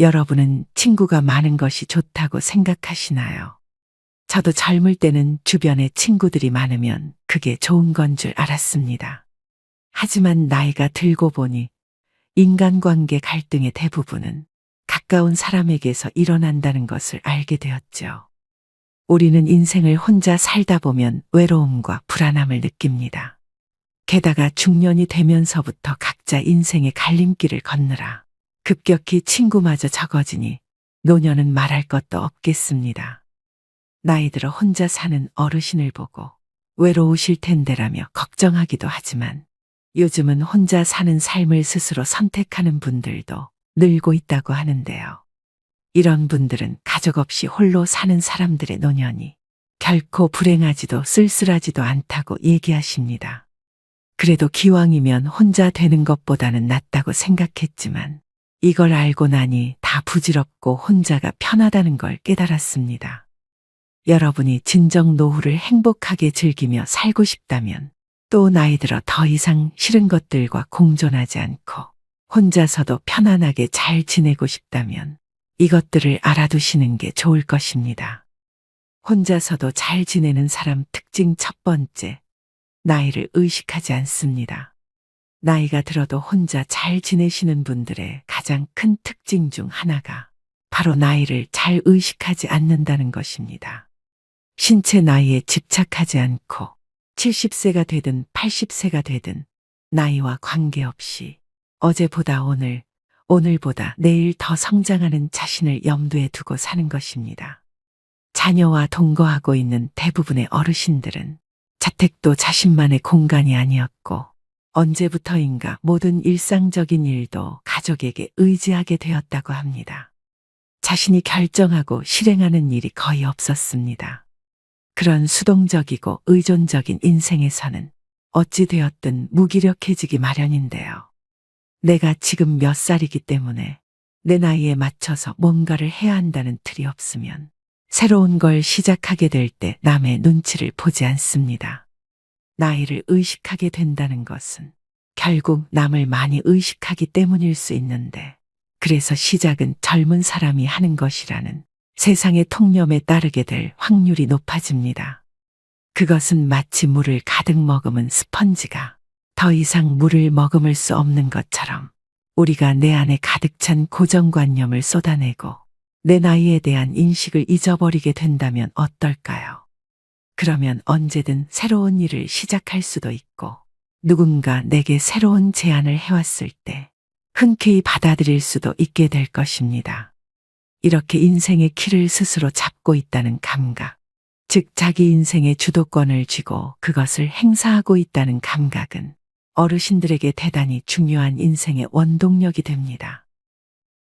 여러분은 친구가 많은 것이 좋다고 생각하시나요? 저도 젊을 때는 주변에 친구들이 많으면 그게 좋은 건 줄 알았습니다. 하지만 나이가 들고 보니 인간관계 갈등의 대부분은 가까운 사람에게서 일어난다는 것을 알게 되었죠. 우리는 인생을 혼자 살다 보면 외로움과 불안함을 느낍니다. 게다가 중년이 되면서부터 각자 인생의 갈림길을 걷느라 급격히 친구마저 적어지니 노년은 말할 것도 없겠습니다. 나이 들어 혼자 사는 어르신을 보고 외로우실 텐데라며 걱정하기도 하지만 요즘은 혼자 사는 삶을 스스로 선택하는 분들도 늘고 있다고 하는데요. 이런 분들은 가족 없이 홀로 사는 사람들의 노년이 결코 불행하지도 쓸쓸하지도 않다고 얘기하십니다. 그래도 기왕이면 혼자 되는 것보다는 낫다고 생각했지만 이걸 알고 나니 다 부질없고 혼자가 편하다는 걸 깨달았습니다. 여러분이 진정 노후를 행복하게 즐기며 살고 싶다면 또 나이 들어 더 이상 싫은 것들과 공존하지 않고 혼자서도 편안하게 잘 지내고 싶다면 이것들을 알아두시는 게 좋을 것입니다. 혼자서도 잘 지내는 사람 특징 첫 번째, 나이를 의식하지 않습니다. 나이가 들어도 혼자 잘 지내시는 분들의 가장 큰 특징 중 하나가 바로 나이를 잘 의식하지 않는다는 것입니다. 신체 나이에 집착하지 않고 70세가 되든 80세가 되든 나이와 관계없이 어제보다 오늘, 오늘보다 내일 더 성장하는 자신을 염두에 두고 사는 것입니다. 자녀와 동거하고 있는 대부분의 어르신들은 자택도 자신만의 공간이 아니었고 언제부터인가 모든 일상적인 일도 가족에게 의지하게 되었다고 합니다. 자신이 결정하고 실행하는 일이 거의 없었습니다. 그런 수동적이고 의존적인 인생에서는 어찌되었든 무기력해지기 마련인데요. 내가 지금 몇 살이기 때문에 내 나이에 맞춰서 뭔가를 해야 한다는 틀이 없으면 새로운 걸 시작하게 될 때 남의 눈치를 보지 않습니다. 나이를 의식하게 된다는 것은 결국 남을 많이 의식하기 때문일 수 있는데 그래서 시작은 젊은 사람이 하는 것이라는 세상의 통념에 따르게 될 확률이 높아집니다. 그것은 마치 물을 가득 머금은 스펀지가 더 이상 물을 머금을 수 없는 것처럼 우리가 내 안에 가득 찬 고정관념을 쏟아내고 내 나이에 대한 인식을 잊어버리게 된다면 어떨까요? 그러면 언제든 새로운 일을 시작할 수도 있고 누군가 내게 새로운 제안을 해왔을 때 흔쾌히 받아들일 수도 있게 될 것입니다. 이렇게 인생의 키를 스스로 잡고 있다는 감각, 즉 자기 인생의 주도권을 쥐고 그것을 행사하고 있다는 감각은 어르신들에게 대단히 중요한 인생의 원동력이 됩니다.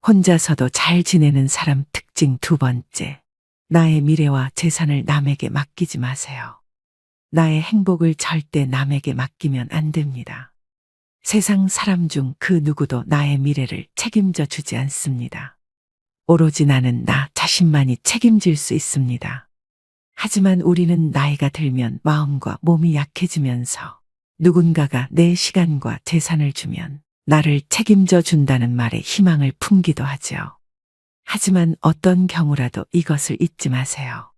혼자서도 잘 지내는 사람 특징 두 번째, 나의 미래와 재산을 남에게 맡기지 마세요. 나의 행복을 절대 남에게 맡기면 안 됩니다. 세상 사람 중 그 누구도 나의 미래를 책임져 주지 않습니다. 오로지 나는 나 자신만이 책임질 수 있습니다. 하지만 우리는 나이가 들면 마음과 몸이 약해지면서 누군가가 내 시간과 재산을 주면 나를 책임져 준다는 말에 희망을 품기도 하죠. 하지만 어떤 경우라도 이것을 잊지 마세요.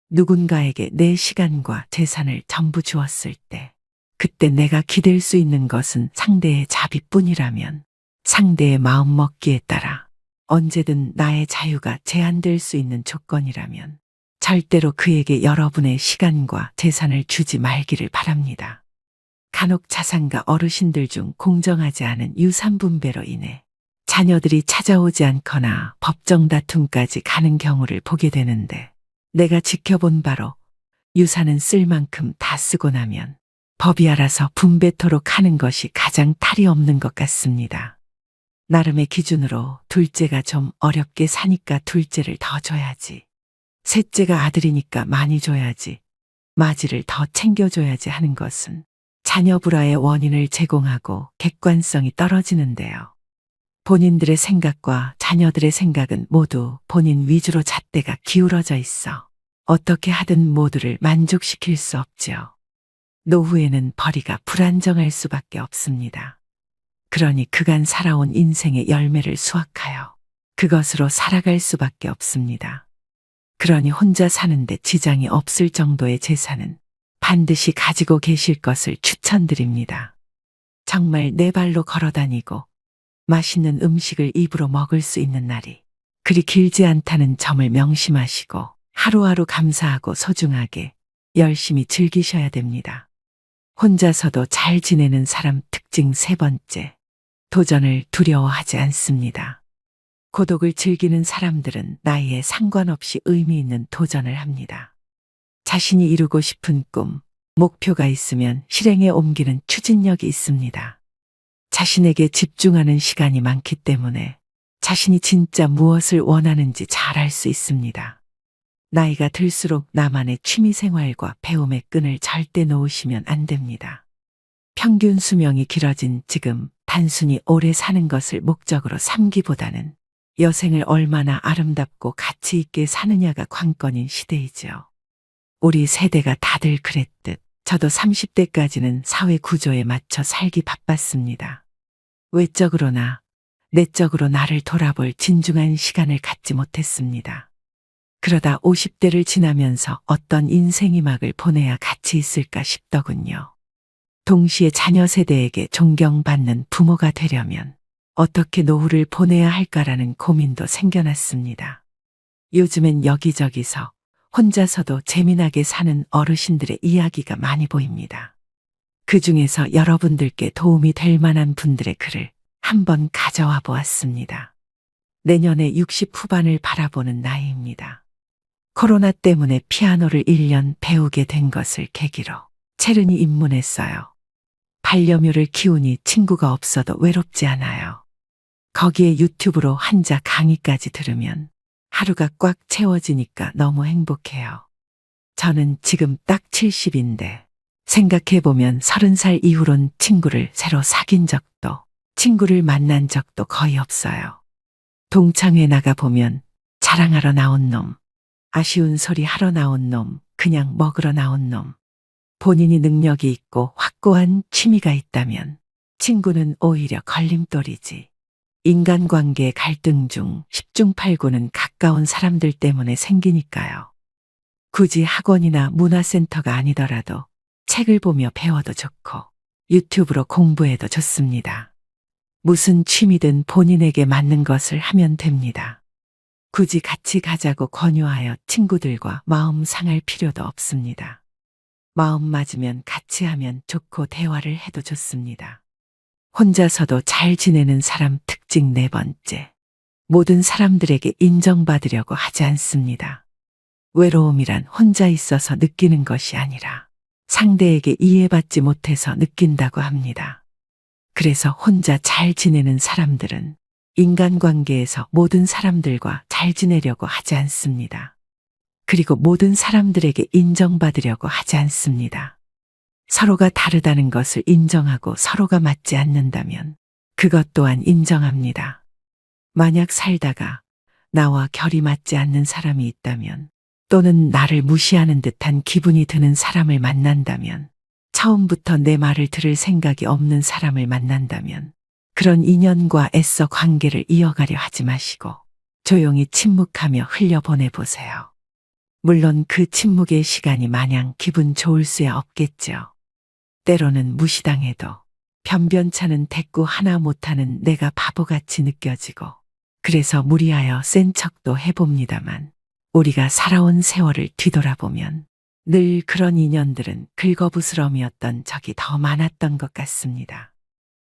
누군가에게 내 시간과 재산을 전부 주었을 때 그때 내가 기댈 수 있는 것은 상대의 자비뿐이라면 상대의 마음 먹기에 따라 언제든 나의 자유가 제한될 수 있는 조건이라면 절대로 그에게 여러분의 시간과 재산을 주지 말기를 바랍니다. 간혹 자산가 어르신들 중 공정하지 않은 유산 분배로 인해 자녀들이 찾아오지 않거나 법정 다툼까지 가는 경우를 보게 되는데 내가 지켜본 바로 유산은 쓸 만큼 다 쓰고 나면 법이 알아서 분배토록 하는 것이 가장 탈이 없는 것 같습니다. 나름의 기준으로 둘째가 좀 어렵게 사니까 둘째를 더 줘야지. 셋째가 아들이니까 많이 줘야지. 마지를 더 챙겨줘야지 하는 것은 자녀 불화의 원인을 제공하고 객관성이 떨어지는데요. 본인들의 생각과 자녀들의 생각은 모두 본인 위주로 잣대가 기울어져 있어 어떻게 하든 모두를 만족시킬 수 없죠. 노후에는 벌이가 불안정할 수밖에 없습니다. 그러니 그간 살아온 인생의 열매를 수확하여 그것으로 살아갈 수밖에 없습니다. 그러니 혼자 사는데 지장이 없을 정도의 재산은 반드시 가지고 계실 것을 추천드립니다. 정말 네 발로 걸어 다니고 맛있는 음식을 입으로 먹을 수 있는 날이 그리 길지 않다는 점을 명심하시고 하루하루 감사하고 소중하게 열심히 즐기셔야 됩니다. 혼자서도 잘 지내는 사람 특징 세 번째, 도전을 두려워하지 않습니다. 고독을 즐기는 사람들은 나이에 상관없이 의미 있는 도전을 합니다. 자신이 이루고 싶은 꿈, 목표가 있으면 실행에 옮기는 추진력이 있습니다. 자신에게 집중하는 시간이 많기 때문에 자신이 진짜 무엇을 원하는지 잘 알 수 있습니다. 나이가 들수록 나만의 취미생활과 배움의 끈을 절대 놓으시면 안 됩니다. 평균 수명이 길어진 지금 단순히 오래 사는 것을 목적으로 삼기보다는 여생을 얼마나 아름답고 가치 있게 사느냐가 관건인 시대이죠. 우리 세대가 다들 그랬듯 저도 30대까지는 사회 구조에 맞춰 살기 바빴습니다. 외적으로나 내적으로 나를 돌아볼 진중한 시간을 갖지 못했습니다. 그러다 50대를 지나면서 어떤 인생의 막을 보내야 가치 있을까 싶더군요. 동시에 자녀 세대에게 존경받는 부모가 되려면 어떻게 노후를 보내야 할까라는 고민도 생겨났습니다. 요즘엔 여기저기서 혼자서도 재미나게 사는 어르신들의 이야기가 많이 보입니다. 그 중에서 여러분들께 도움이 될 만한 분들의 글을 한번 가져와 보았습니다. 내년에 60 후반을 바라보는 나이입니다. 코로나 때문에 피아노를 1년 배우게 된 것을 계기로 체르니 입문했어요. 반려묘를 키우니 친구가 없어도 외롭지 않아요. 거기에 유튜브로 한자 강의까지 들으면 하루가 꽉 채워지니까 너무 행복해요. 저는 지금 딱 70인데 생각해보면 30살 이후론 친구를 새로 사귄 적도 친구를 만난 적도 거의 없어요. 동창회 나가보면 자랑하러 나온 놈, 아쉬운 소리 하러 나온 놈, 그냥 먹으러 나온 놈. 본인이 능력이 있고 확고한 취미가 있다면 친구는 오히려 걸림돌이지. 인간관계 갈등 중 10중 8구는 가까운 사람들 때문에 생기니까요. 굳이 학원이나 문화센터가 아니더라도 책을 보며 배워도 좋고 유튜브로 공부해도 좋습니다. 무슨 취미든 본인에게 맞는 것을 하면 됩니다. 굳이 같이 가자고 권유하여 친구들과 마음 상할 필요도 없습니다. 마음 맞으면 같이 하면 좋고 대화를 해도 좋습니다. 혼자서도 잘 지내는 사람 특징 네 번째, 모든 사람들에게 인정받으려고 하지 않습니다. 외로움이란 혼자 있어서 느끼는 것이 아니라 상대에게 이해받지 못해서 느낀다고 합니다. 그래서 혼자 잘 지내는 사람들은 인간관계에서 모든 사람들과 잘 지내려고 하지 않습니다. 그리고 모든 사람들에게 인정받으려고 하지 않습니다. 서로가 다르다는 것을 인정하고 서로가 맞지 않는다면 그것 또한 인정합니다. 만약 살다가 나와 결이 맞지 않는 사람이 있다면 또는 나를 무시하는 듯한 기분이 드는 사람을 만난다면 처음부터 내 말을 들을 생각이 없는 사람을 만난다면 그런 인연과 애써 관계를 이어가려 하지 마시고 조용히 침묵하며 흘려보내보세요. 물론 그 침묵의 시간이 마냥 기분 좋을 수야 없겠죠. 때로는 무시당해도 변변찮은 대꾸 하나 못하는 내가 바보같이 느껴지고 그래서 무리하여 센 척도 해봅니다만 우리가 살아온 세월을 뒤돌아보면 늘 그런 인연들은 긁어부스럼이었던 적이 더 많았던 것 같습니다.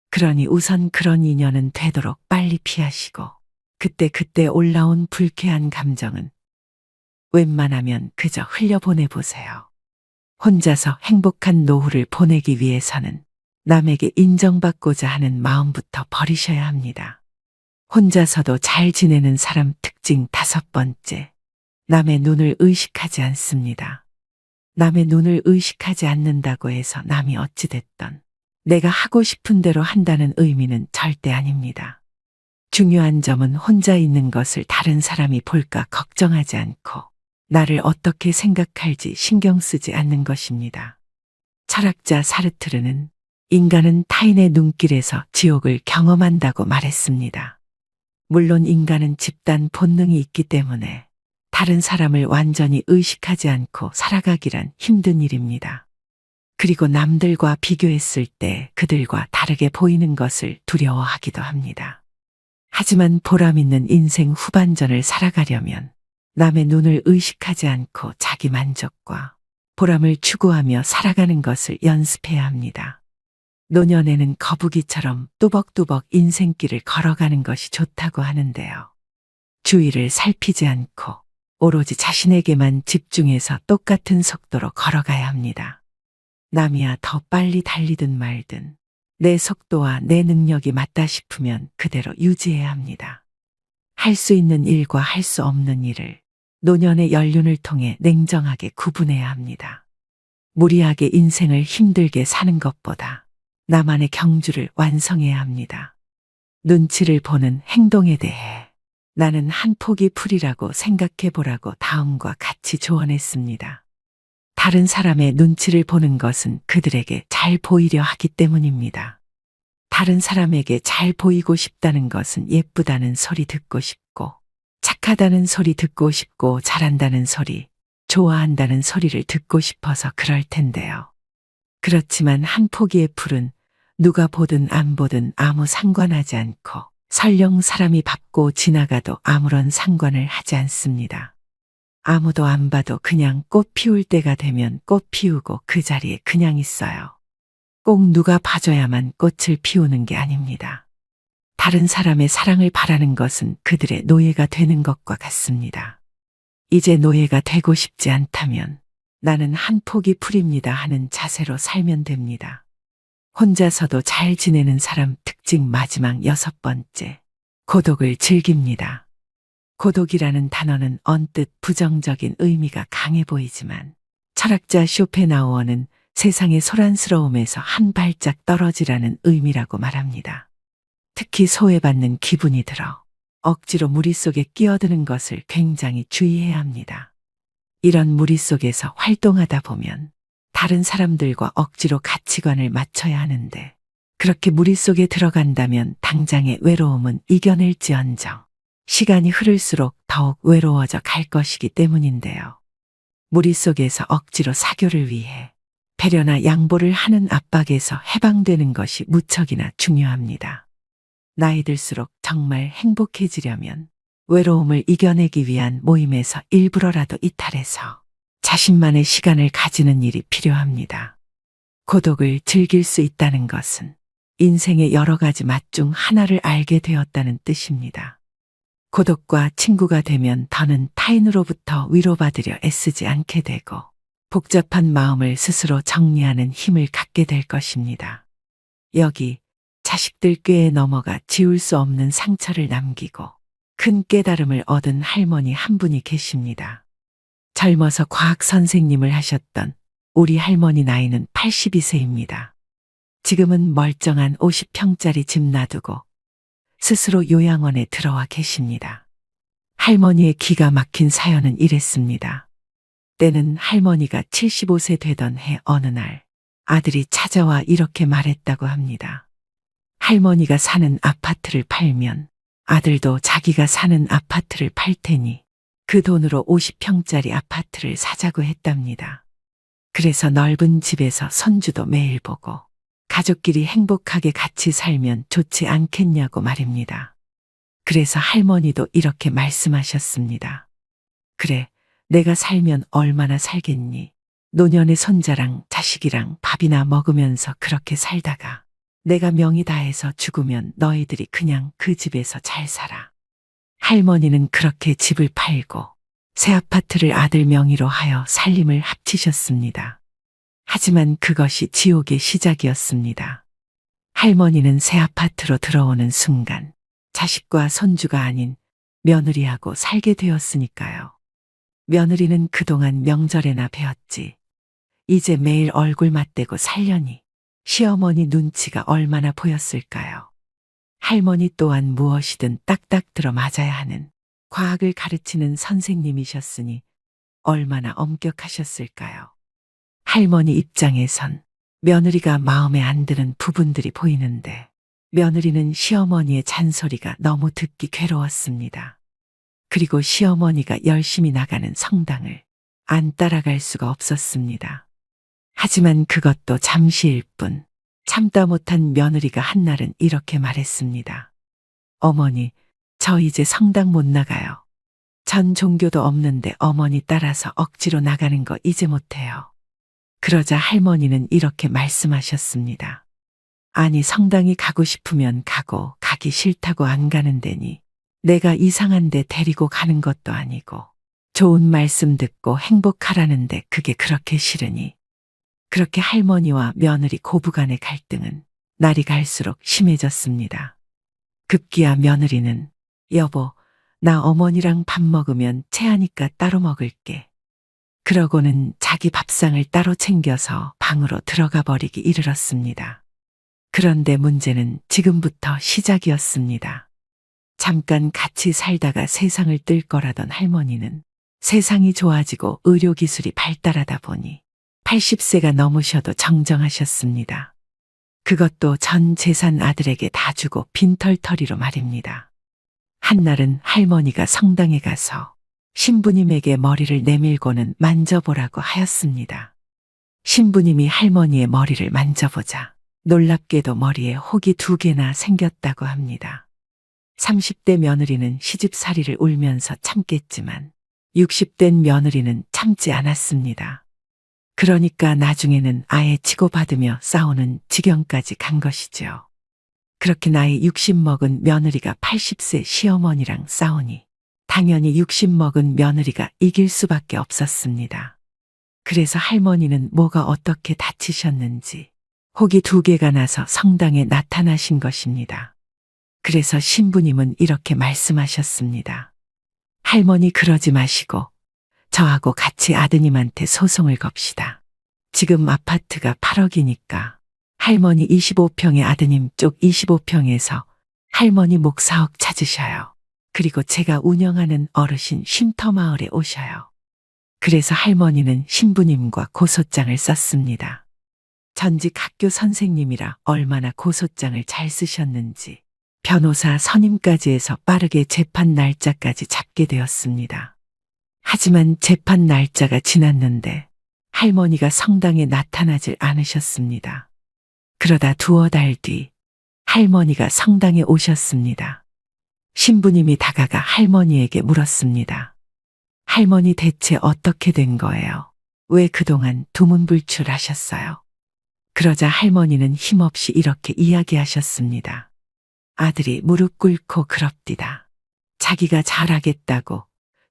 그러니 우선 그런 인연은 되도록 빨리 피하시고 그때 올라온 불쾌한 감정은 웬만하면 그저 흘려보내보세요. 혼자서 행복한 노후를 보내기 위해서는 남에게 인정받고자 하는 마음부터 버리셔야 합니다. 혼자서도 잘 지내는 사람 특징 다섯 번째, 남의 눈을 의식하지 않습니다. 남의 눈을 의식하지 않는다고 해서 남이 어찌됐던 내가 하고 싶은 대로 한다는 의미는 절대 아닙니다. 중요한 점은 혼자 있는 것을 다른 사람이 볼까 걱정하지 않고 나를 어떻게 생각할지 신경 쓰지 않는 것입니다. 철학자 사르트르는 인간은 타인의 눈길에서 지옥을 경험한다고 말했습니다. 물론 인간은 집단 본능이 있기 때문에 다른 사람을 완전히 의식하지 않고 살아가기란 힘든 일입니다. 그리고 남들과 비교했을 때 그들과 다르게 보이는 것을 두려워하기도 합니다. 하지만 보람 있는 인생 후반전을 살아가려면 남의 눈을 의식하지 않고 자기 만족과 보람을 추구하며 살아가는 것을 연습해야 합니다. 노년에는 거북이처럼 뚜벅뚜벅 인생길을 걸어가는 것이 좋다고 하는데요. 주위를 살피지 않고 오로지 자신에게만 집중해서 똑같은 속도로 걸어가야 합니다. 남이야 더 빨리 달리든 말든 내 속도와 내 능력이 맞다 싶으면 그대로 유지해야 합니다. 할 수 있는 일과 할 수 없는 일을 노년의 연륜을 통해 냉정하게 구분해야 합니다. 무리하게 인생을 힘들게 사는 것보다 나만의 경주를 완성해야 합니다. 눈치를 보는 행동에 대해 나는 한 포기 풀이라고 생각해 보라고 다음과 같이 조언했습니다. 다른 사람의 눈치를 보는 것은 그들에게 잘 보이려 하기 때문입니다. 다른 사람에게 잘 보이고 싶다는 것은 예쁘다는 소리 듣고 싶고, 착하다는 소리 듣고 싶고, 잘한다는 소리, 좋아한다는 소리를 듣고 싶어서 그럴 텐데요. 그렇지만 한 포기의 풀은 누가 보든 안 보든 아무 상관하지 않고 설령 사람이 밟고 지나가도 아무런 상관을 하지 않습니다. 아무도 안 봐도 그냥 꽃 피울 때가 되면 꽃 피우고 그 자리에 그냥 있어요. 꼭 누가 봐줘야만 꽃을 피우는 게 아닙니다. 다른 사람의 사랑을 바라는 것은 그들의 노예가 되는 것과 같습니다. 이제 노예가 되고 싶지 않다면 나는 한 포기 풀입니다 하는 자세로 살면 됩니다. 혼자서도 잘 지내는 사람 특징 마지막 6번째. 고독을 즐깁니다. 고독이라는 단어는 언뜻 부정적인 의미가 강해 보이지만 철학자 쇼펜하우어는 세상의 소란스러움에서 한 발짝 떨어지라는 의미라고 말합니다. 특히 소외받는 기분이 들어 억지로 무리 속에 끼어드는 것을 굉장히 주의해야 합니다. 이런 무리 속에서 활동하다 보면 다른 사람들과 억지로 가치관을 맞춰야 하는데 그렇게 무리 속에 들어간다면 당장의 외로움은 이겨낼지언정 시간이 흐를수록 더욱 외로워져 갈 것이기 때문인데요. 무리 속에서 억지로 사교를 위해 배려나 양보를 하는 압박에서 해방되는 것이 무척이나 중요합니다. 나이 들수록 정말 행복해지려면 외로움을 이겨내기 위한 모임에서 일부러라도 이탈해서 자신만의 시간을 가지는 일이 필요합니다. 고독을 즐길 수 있다는 것은 인생의 여러 가지 맛 중 하나를 알게 되었다는 뜻입니다. 고독과 친구가 되면 더는 타인으로부터 위로받으려 애쓰지 않게 되고 복잡한 마음을 스스로 정리하는 힘을 갖게 될 것입니다. 여기 자식들 꾀에 넘어가 지울 수 없는 상처를 남기고 큰 깨달음을 얻은 할머니 한 분이 계십니다. 젊어서 과학 선생님을 하셨던 우리 할머니 나이는 82세입니다. 지금은 멀쩡한 50평짜리 집 놔두고 스스로 요양원에 들어와 계십니다. 할머니의 기가 막힌 사연은 이랬습니다. 때는 할머니가 75세 되던 해 어느 날 아들이 찾아와 이렇게 말했다고 합니다. 할머니가 사는 아파트를 팔면 아들도 자기가 사는 아파트를 팔 테니 그 돈으로 50평짜리 아파트를 사자고 했답니다. 그래서 넓은 집에서 손주도 매일 보고 가족끼리 행복하게 같이 살면 좋지 않겠냐고 말입니다. 그래서 할머니도 이렇게 말씀하셨습니다. 그래, 내가 살면 얼마나 살겠니? 노년의 손자랑 자식이랑 밥이나 먹으면서 그렇게 살다가 내가 명이 다해서 죽으면 너희들이 그냥 그 집에서 잘 살아. 할머니는 그렇게 집을 팔고 새 아파트를 아들 명의로 하여 살림을 합치셨습니다. 하지만 그것이 지옥의 시작이었습니다. 할머니는 새 아파트로 들어오는 순간 자식과 손주가 아닌 며느리하고 살게 되었으니까요. 며느리는 그동안 명절에나 뵈었지. 이제 매일 얼굴 맞대고 살려니 시어머니 눈치가 얼마나 보였을까요? 할머니 또한 무엇이든 딱딱 들어 맞아야 하는 과학을 가르치는 선생님이셨으니 얼마나 엄격하셨을까요? 할머니 입장에선 며느리가 마음에 안 드는 부분들이 보이는데 며느리는 시어머니의 잔소리가 너무 듣기 괴로웠습니다. 그리고 시어머니가 열심히 나가는 성당을 안 따라갈 수가 없었습니다. 하지만 그것도 잠시일 뿐. 참다 못한 며느리가 한날은 이렇게 말했습니다. 어머니, 저 이제 성당 못 나가요. 전 종교도 없는데 어머니 따라서 억지로 나가는 거 이제 못해요. 그러자 할머니는 이렇게 말씀하셨습니다. 아니, 성당이 가고 싶으면 가고 가기 싫다고 안 가는 데니 내가 이상한 데 데리고 가는 것도 아니고 좋은 말씀 듣고 행복하라는데 그게 그렇게 싫으니. 그렇게 할머니와 며느리 고부간의 갈등은 날이 갈수록 심해졌습니다. 급기야 며느리는 여보, 나 어머니랑 밥 먹으면 체하니까 따로 먹을게. 그러고는 자기 밥상을 따로 챙겨서 방으로 들어가 버리기 이르렀습니다. 그런데 문제는 지금부터 시작이었습니다. 잠깐 같이 살다가 세상을 뜰 거라던 할머니는 세상이 좋아지고 의료기술이 발달하다 보니 80세가 넘으셔도 정정하셨습니다. 그것도 전 재산 아들에게 다 주고 빈털터리로 말입니다. 한날은 할머니가 성당에 가서 신부님에게 머리를 내밀고는 만져보라고 하였습니다. 신부님이 할머니의 머리를 만져보자 놀랍게도 머리에 혹이 2개나 생겼다고 합니다. 30대 며느리는 시집살이를 울면서 참겠지만 60된 며느리는 참지 않았습니다. 그러니까 나중에는 아예 치고받으며 싸우는 지경까지 간 것이죠. 그렇게 나이 60 먹은 며느리가 80세 시어머니랑 싸우니 당연히 60 먹은 며느리가 이길 수밖에 없었습니다. 그래서 할머니는 뭐가 어떻게 다치셨는지 혹이 2개가 나서 성당에 나타나신 것입니다. 그래서 신부님은 이렇게 말씀하셨습니다. 할머니 그러지 마시고 저하고 같이 아드님한테 소송을 겁시다. 지금 아파트가 8억이니까 할머니 25평에 아드님 쪽 25평에서 할머니 목 4억 찾으셔요. 그리고 제가 운영하는 어르신 쉼터마을에 오셔요. 그래서 할머니는 신부님과 고소장을 썼습니다. 전직 학교 선생님이라 얼마나 고소장을 잘 쓰셨는지 변호사 선임까지 해서 빠르게 재판 날짜까지 잡게 되었습니다. 하지만 재판 날짜가 지났는데 할머니가 성당에 나타나질 않으셨습니다. 그러다 2달 뒤 할머니가 성당에 오셨습니다. 신부님이 다가가 할머니에게 물었습니다. 할머니 대체 어떻게 된 거예요? 왜 그동안 두문불출하셨어요? 그러자 할머니는 힘없이 이렇게 이야기하셨습니다. 아들이 무릎 꿇고 그럽디다. 자기가 잘하겠다고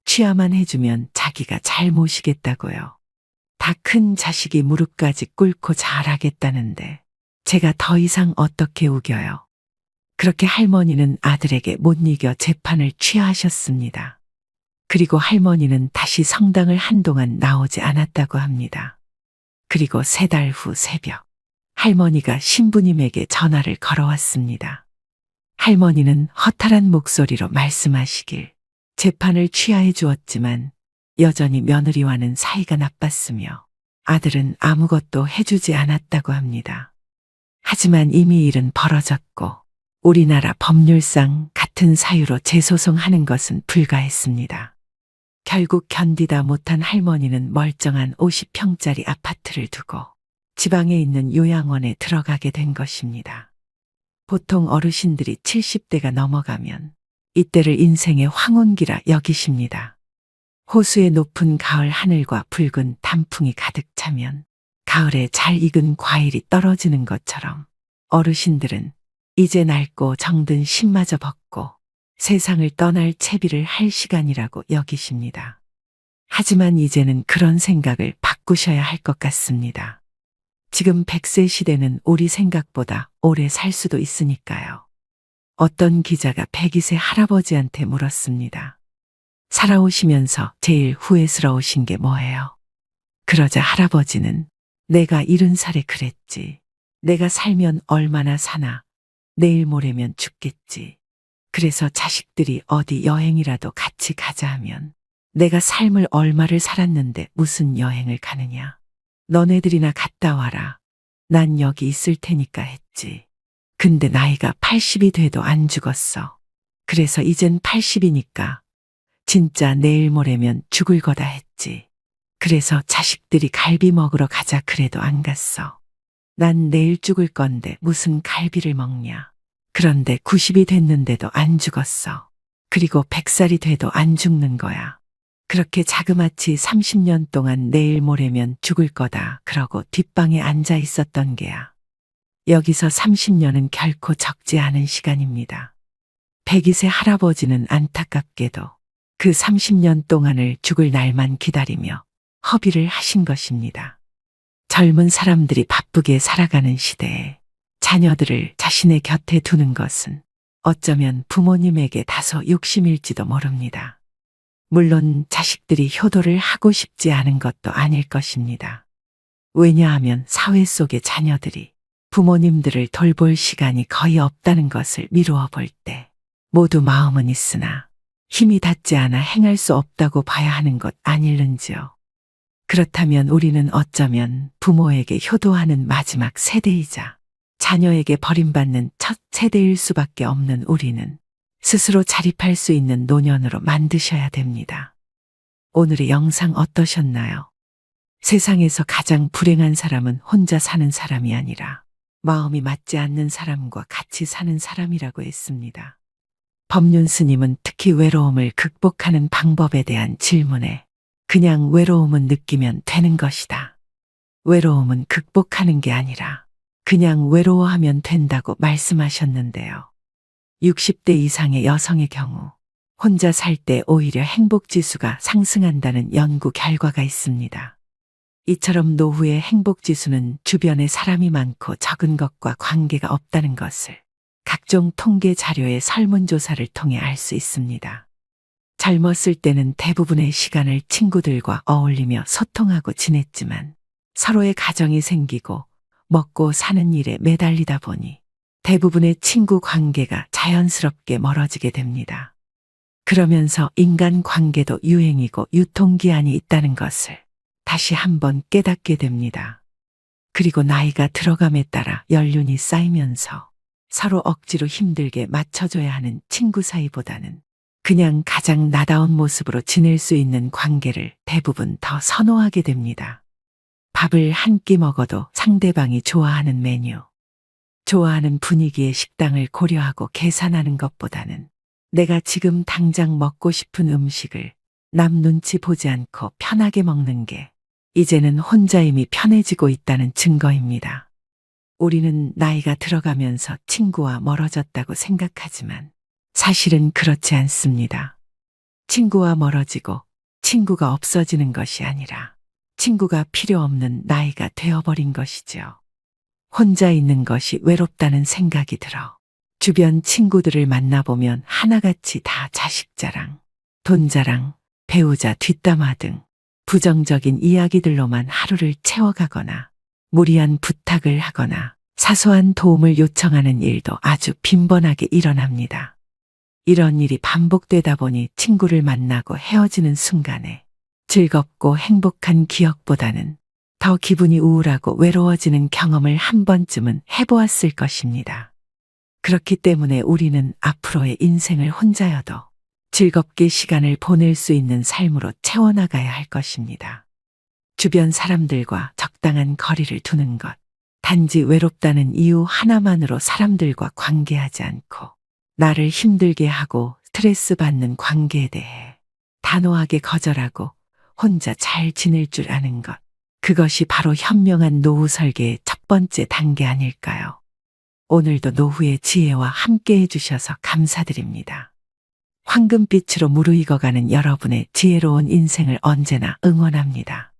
취하만 해주면 자기가 잘 모시겠다고요. 다 큰 자식이 무릎까지 꿇고 잘하겠다는데 제가 더 이상 어떻게 우겨요. 그렇게 할머니는 아들에게 못 이겨 재판을 취하하셨습니다. 그리고 할머니는 다시 성당을 한동안 나오지 않았다고 합니다. 그리고 3달 후 새벽 할머니가 신부님에게 전화를 걸어왔습니다. 할머니는 허탈한 목소리로 말씀하시길 재판을 취하해 주었지만 여전히 며느리와는 사이가 나빴으며 아들은 아무것도 해주지 않았다고 합니다. 하지만 이미 일은 벌어졌고 우리나라 법률상 같은 사유로 재소송하는 것은 불가했습니다. 결국 견디다 못한 할머니는 멀쩡한 50평짜리 아파트를 두고 지방에 있는 요양원에 들어가게 된 것입니다. 보통 어르신들이 70대가 넘어가면 이때를 인생의 황혼기라 여기십니다. 호수의 높은 가을 하늘과 붉은 단풍이 가득 차면 가을에 잘 익은 과일이 떨어지는 것처럼 어르신들은 이제 낡고 정든 신마저 벗고 세상을 떠날 채비를 할 시간이라고 여기십니다. 하지만 이제는 그런 생각을 바꾸셔야 할 것 같습니다. 지금 100세 시대는 우리 생각보다 오래 살 수도 있으니까요. 어떤 기자가 102세 할아버지한테 물었습니다. 살아오시면서 제일 후회스러우신 게 뭐예요? 그러자 할아버지는 내가 70살에 그랬지. 내가 살면 얼마나 사나. 내일 모레면 죽겠지. 그래서 자식들이 어디 여행이라도 같이 가자 하면 내가 삶을 얼마를 살았는데 무슨 여행을 가느냐. 너네들이나 갔다 와라. 난 여기 있을 테니까 했지. 근데 나이가 80이 돼도 안 죽었어. 그래서 이젠 80이니까 진짜 내일 모레면 죽을 거다 했지. 그래서 자식들이 갈비 먹으러 가자 그래도 안 갔어. 난 내일 죽을 건데 무슨 갈비를 먹냐. 그런데 90이 됐는데도 안 죽었어. 그리고 100살이 돼도 안 죽는 거야. 그렇게 자그마치 30년 동안 내일 모레면 죽을 거다 그러고 뒷방에 앉아 있었던 게야. 여기서 30년은 결코 적지 않은 시간입니다. 102세 할아버지는 안타깝게도 그 30년 동안을 죽을 날만 기다리며 허비를 하신 것입니다. 젊은 사람들이 바쁘게 살아가는 시대에 자녀들을 자신의 곁에 두는 것은 어쩌면 부모님에게 다소 욕심일지도 모릅니다. 물론 자식들이 효도를 하고 싶지 않은 것도 아닐 것입니다. 왜냐하면 사회 속의 자녀들이 부모님들을 돌볼 시간이 거의 없다는 것을 미루어 볼 때 모두 마음은 있으나 힘이 닿지 않아 행할 수 없다고 봐야 하는 것 아닐는지요. 그렇다면 우리는 어쩌면 부모에게 효도하는 마지막 세대이자 자녀에게 버림받는 첫 세대일 수밖에 없는 우리는 스스로 자립할 수 있는 노년으로 만드셔야 됩니다. 오늘의 영상 어떠셨나요? 세상에서 가장 불행한 사람은 혼자 사는 사람이 아니라 마음이 맞지 않는 사람과 같이 사는 사람이라고 했습니다. 법륜 스님은 특히 외로움을 극복하는 방법에 대한 질문에 그냥 외로움은 느끼면 되는 것이다. 외로움은 극복하는 게 아니라 그냥 외로워하면 된다고 말씀하셨는데요. 60대 이상의 여성의 경우 혼자 살 때 오히려 행복지수가 상승한다는 연구 결과가 있습니다. 이처럼 노후의 행복지수는 주변에 사람이 많고 적은 것과 관계가 없다는 것을 각종 통계 자료의 설문조사를 통해 알 수 있습니다. 젊었을 때는 대부분의 시간을 친구들과 어울리며 소통하고 지냈지만 서로의 가정이 생기고 먹고 사는 일에 매달리다 보니 대부분의 친구 관계가 자연스럽게 멀어지게 됩니다. 그러면서 인간 관계도 유행이고 유통기한이 있다는 것을 다시 한번 깨닫게 됩니다. 그리고 나이가 들어감에 따라 연륜이 쌓이면서 서로 억지로 힘들게 맞춰줘야 하는 친구 사이보다는 그냥 가장 나다운 모습으로 지낼 수 있는 관계를 대부분 더 선호하게 됩니다. 밥을 한 끼 먹어도 상대방이 좋아하는 메뉴, 좋아하는 분위기의 식당을 고려하고 계산하는 것보다는 내가 지금 당장 먹고 싶은 음식을 남 눈치 보지 않고 편하게 먹는 게 이제는 혼자임이 편해지고 있다는 증거입니다. 우리는 나이가 들어가면서 친구와 멀어졌다고 생각하지만 사실은 그렇지 않습니다. 친구와 멀어지고 친구가 없어지는 것이 아니라 친구가 필요 없는 나이가 되어버린 것이죠. 혼자 있는 것이 외롭다는 생각이 들어 주변 친구들을 만나보면 하나같이 다 자식 자랑, 돈 자랑, 배우자 뒷담화 등 부정적인 이야기들로만 하루를 채워가거나 무리한 부탁을 하거나 사소한 도움을 요청하는 일도 아주 빈번하게 일어납니다. 이런 일이 반복되다 보니 친구를 만나고 헤어지는 순간에 즐겁고 행복한 기억보다는 더 기분이 우울하고 외로워지는 경험을 한 번쯤은 해보았을 것입니다. 그렇기 때문에 우리는 앞으로의 인생을 혼자여도 즐겁게 시간을 보낼 수 있는 삶으로 채워나가야 할 것입니다. 주변 사람들과 적당한 거리를 두는 것, 단지 외롭다는 이유 하나만으로 사람들과 관계하지 않고 나를 힘들게 하고 스트레스 받는 관계에 대해 단호하게 거절하고 혼자 잘 지낼 줄 아는 것, 그것이 바로 현명한 노후 설계의 첫 번째 단계 아닐까요? 오늘도 노후의 지혜와 함께 해주셔서 감사드립니다. 황금빛으로 무르익어가는 여러분의 지혜로운 인생을 언제나 응원합니다.